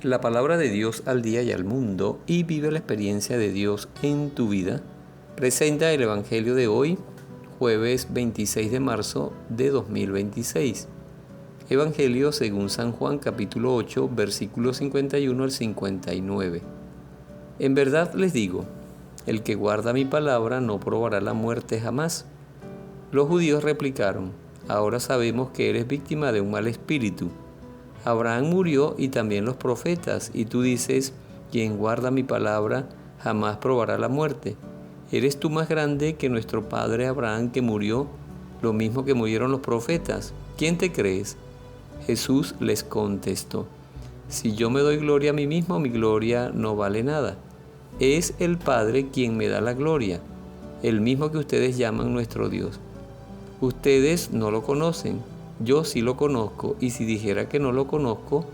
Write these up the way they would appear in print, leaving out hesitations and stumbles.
la palabra de Dios al día y al mundo y vive la experiencia de Dios en tu vida, presenta el Evangelio de hoy, jueves 26 de marzo de 2026. Evangelio según San Juan capítulo 8, versículos 51 al 59. En verdad les digo, el que guarda mi palabra no probará la muerte jamás. Los judíos replicaron, ahora sabemos que eres víctima de un mal espíritu. Abraham murió y también los profetas, y tú dices, quien guarda mi palabra jamás probará la muerte. ¿Eres tú más grande que nuestro padre Abraham que murió, lo mismo que murieron los profetas? ¿Quién te crees? Jesús les contestó, si yo me doy gloria a mí mismo, mi gloria no vale nada. Es el Padre quien me da la gloria, el mismo que ustedes llaman nuestro Dios. Ustedes no lo conocen, yo sí lo conozco, y si dijera que no lo conozco,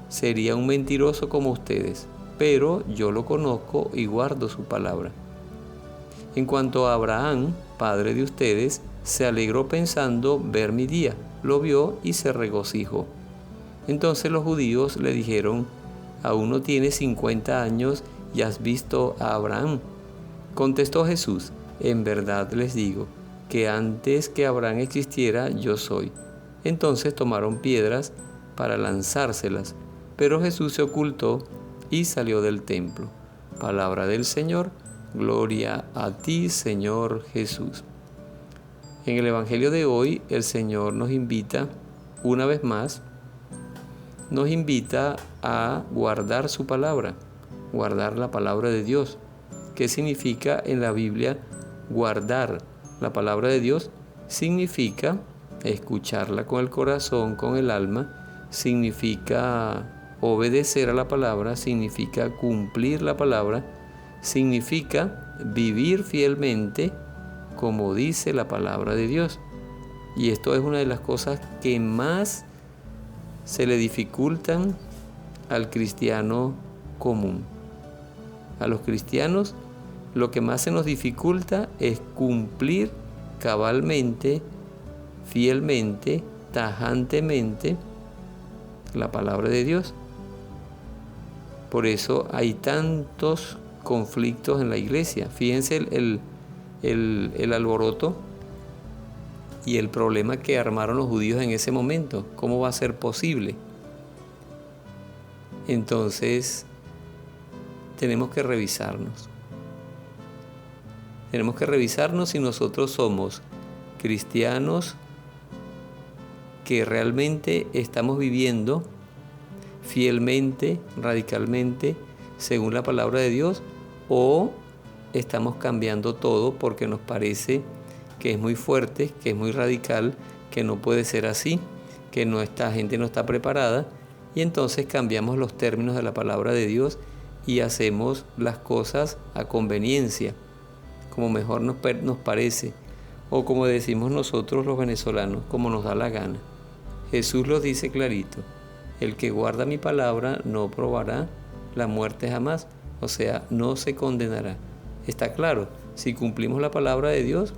sería un mentiroso como ustedes, pero yo lo conozco y guardo su palabra. En cuanto a Abraham, padre de ustedes, se alegró pensando ver mi día, lo vio y se regocijó. Entonces los judíos le dijeron, aún no tienes 50 años y has visto a Abraham. Contestó Jesús, en verdad les digo, que antes que Abraham existiera, yo soy. Entonces tomaron piedras para lanzárselas, pero Jesús se ocultó y salió del templo. Palabra del Señor, gloria a ti, Señor Jesús. En el Evangelio de hoy, el Señor nos invita, una vez más, nos invita a guardar su palabra, guardar la palabra de Dios. ¿Qué significa en la Biblia guardar la palabra de Dios? Significa escucharla con el corazón, con el alma, significa obedecer a la palabra, significa cumplir la palabra, significa vivir fielmente como dice la palabra de Dios. Y esto es una de las cosas que más se le dificultan al cristiano común. A los cristianos lo que más se nos dificulta es cumplir cabalmente, fielmente, tajantemente la palabra de Dios. Por eso hay tantos conflictos en la iglesia. Fíjense el alboroto y el problema que armaron los judíos en ese momento. ¿Cómo va a ser posible? Entonces, tenemos que revisarnos. Tenemos que revisarnos si nosotros somos cristianos que realmente estamos viviendo fielmente, radicalmente, según la palabra de Dios, o estamos cambiando todo porque nos parece que es muy fuerte, que es muy radical, que no puede ser así, que esta gente no está preparada, y entonces cambiamos los términos de la palabra de Dios y hacemos las cosas a conveniencia, como mejor nos parece, o como decimos nosotros los venezolanos, como nos da la gana. Jesús lo dice clarito, el que guarda mi palabra no probará la muerte jamás, o sea, no se condenará. Está claro, si cumplimos la palabra de Dios,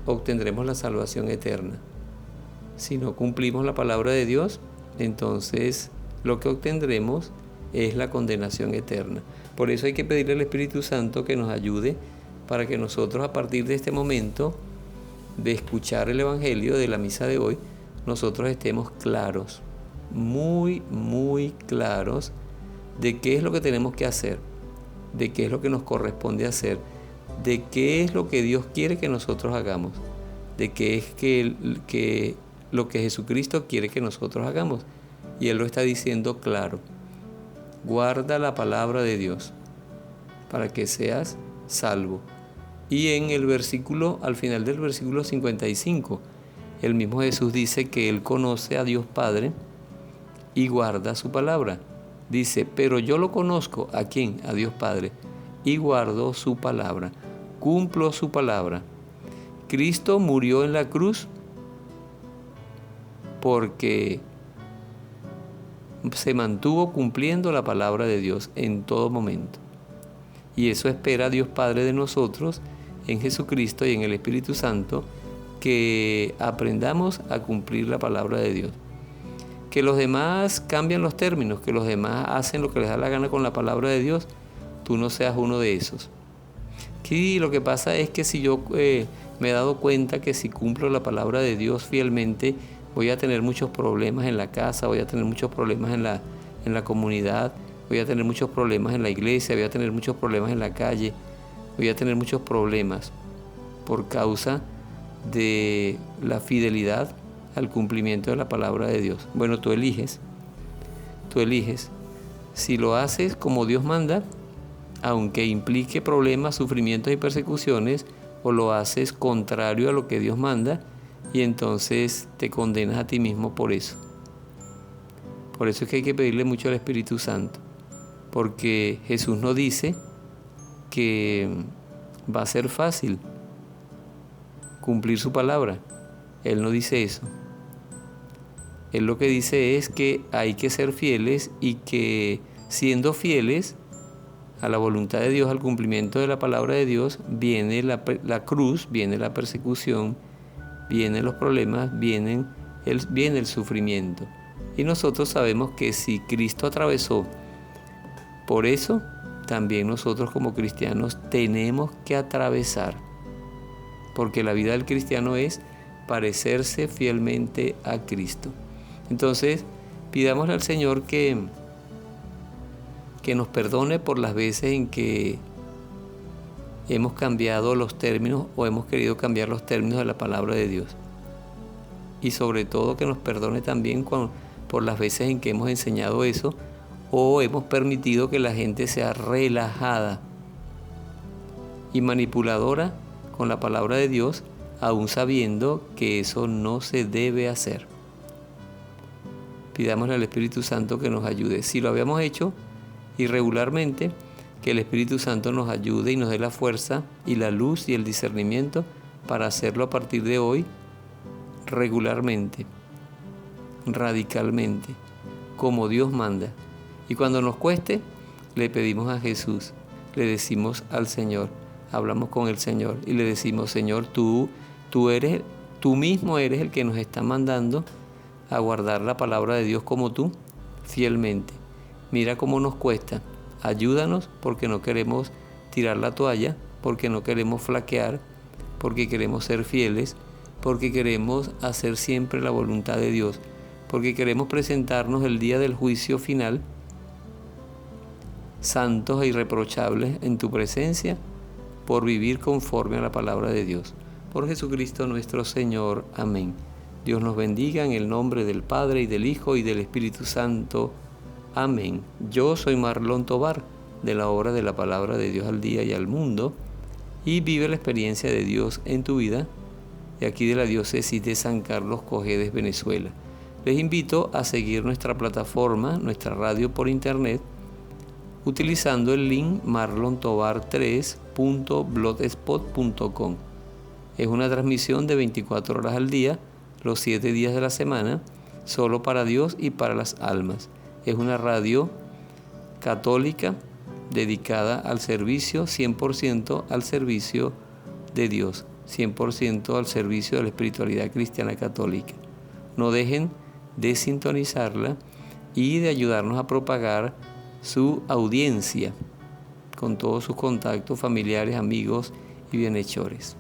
obtendremos la salvación eterna. Si no cumplimos la palabra de Dios, entonces lo que obtendremos es la condenación eterna. Por eso hay que pedirle al Espíritu Santo que nos ayude para que nosotros a partir de este momento de escuchar el Evangelio de la misa de hoy, nosotros estemos claros, muy, muy claros de qué es lo que tenemos que hacer, de qué es lo que nos corresponde hacer, de qué es lo que Dios quiere que nosotros hagamos, de qué es lo que Jesucristo quiere que nosotros hagamos. Y Él lo está diciendo claro. Guarda la palabra de Dios para que seas salvo. Y en el versículo, al final del versículo 55, el mismo Jesús dice que Él conoce a Dios Padre y guarda su palabra. Dice, pero yo lo conozco, ¿a quién? A Dios Padre, y guardo su palabra, cumplo su palabra. Cristo murió en la cruz porque se mantuvo cumpliendo la palabra de Dios en todo momento. Y eso espera Dios Padre de nosotros en Jesucristo y en el Espíritu Santo, que aprendamos a cumplir la palabra de Dios. Que los demás cambian los términos, que los demás hacen lo que les da la gana con la palabra de Dios, tú no seas uno de esos. Aquí lo que pasa es que si yo me he dado cuenta que si cumplo la palabra de Dios fielmente, voy a tener muchos problemas en la casa, voy a tener muchos problemas en la comunidad, voy a tener muchos problemas en la iglesia, voy a tener muchos problemas en la calle, voy a tener muchos problemas por causa de la fidelidad al cumplimiento de la palabra de Dios. Bueno, tú eliges. Si lo haces como Dios manda, aunque implique problemas, sufrimientos y persecuciones, o lo haces contrario a lo que Dios manda, y entonces te condenas a ti mismo por eso. Por eso es que hay que pedirle mucho al Espíritu Santo, porque Jesús no dice que va a ser fácil cumplir su palabra. Él no dice eso. Él lo que dice es que hay que ser fieles y que siendo fieles a la voluntad de Dios, al cumplimiento de la palabra de Dios, viene la cruz, viene la persecución, vienen los problemas, viene el sufrimiento. Y nosotros sabemos que si Cristo atravesó por eso, también nosotros como cristianos tenemos que atravesar, porque la vida del cristiano es parecerse fielmente a Cristo. Entonces, pidámosle al Señor que nos perdone por las veces en que hemos cambiado los términos o hemos querido cambiar los términos de la palabra de Dios. Y sobre todo que nos perdone también por las veces en que hemos enseñado eso o hemos permitido que la gente sea relajada y manipuladora con la palabra de Dios, aún sabiendo que eso no se debe hacer. Pidámosle al Espíritu Santo que nos ayude. Si lo habíamos hecho irregularmente, que el Espíritu Santo nos ayude y nos dé la fuerza y la luz y el discernimiento para hacerlo a partir de hoy regularmente, radicalmente, como Dios manda. Y cuando nos cueste, le pedimos a Jesús, le decimos al Señor, hablamos con el Señor y le decimos: Señor, tú mismo eres el que nos está mandando a guardar la palabra de Dios como tú, fielmente. Mira cómo nos cuesta. Ayúdanos, porque no queremos tirar la toalla, porque no queremos flaquear, porque queremos ser fieles, porque queremos hacer siempre la voluntad de Dios, porque queremos presentarnos el día del juicio final, santos e irreprochables en tu presencia, por vivir conforme a la palabra de Dios. Por Jesucristo nuestro Señor. Amén. Dios nos bendiga en el nombre del Padre, y del Hijo, y del Espíritu Santo. Amén. Yo soy Marlon Tovar, de la obra de la Palabra de Dios al Día y al Mundo, y vive la experiencia de Dios en tu vida, de aquí de la diócesis de San Carlos Cojedes, Venezuela. Les invito a seguir nuestra plataforma, nuestra radio por internet, utilizando el link marlontovar3.blogspot.com. Es una transmisión de 24 horas al día, los 7 días de la semana, solo para Dios y para las almas. Es una radio católica dedicada al servicio, 100% al servicio de Dios, 100% al servicio de la espiritualidad cristiana católica. No dejen de sintonizarla y de ayudarnos a propagar su audiencia con todos sus contactos familiares, amigos y bienhechores.